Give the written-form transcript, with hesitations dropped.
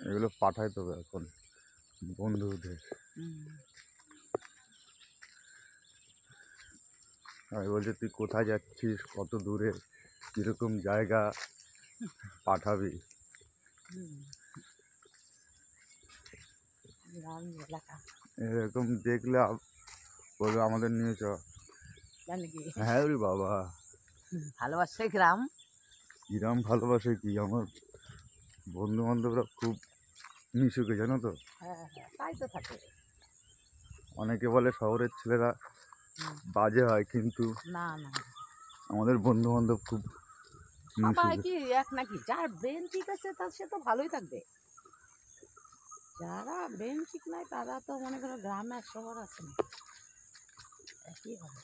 এগুলো পাঠাই তবে এখন বন্ধুদের। আমি বলছি তুই কোথায় যাচ্ছিস, কত দূরে, কীরকম জায়গা, পাঠাবি। এরকম দেখলে বলবে আমাদের নিয়ে চ। হ্যাঁ রে বাবা, ভালোবাসে গ্রাম। গ্রাম ভালোবাসে কি, আমার বন্ধু বান্ধবরা খুব মিশুকে, জানো তো। তাই তো থাকে। অনেকে বলে শহরের ছেলেরা বাজে হয়, কিন্তু না না, আমাদের বন্ধু বান্ধব খুব সবাই মিশুকে। কি এক নাকি? যার ব্রেন ঠিক আছে তার সে তো ভালোই থাকবে, যারা ব্রেন ঠিক নাই তারা তো মনে করো গ্রামে আর শহর আছে না, একই হবে।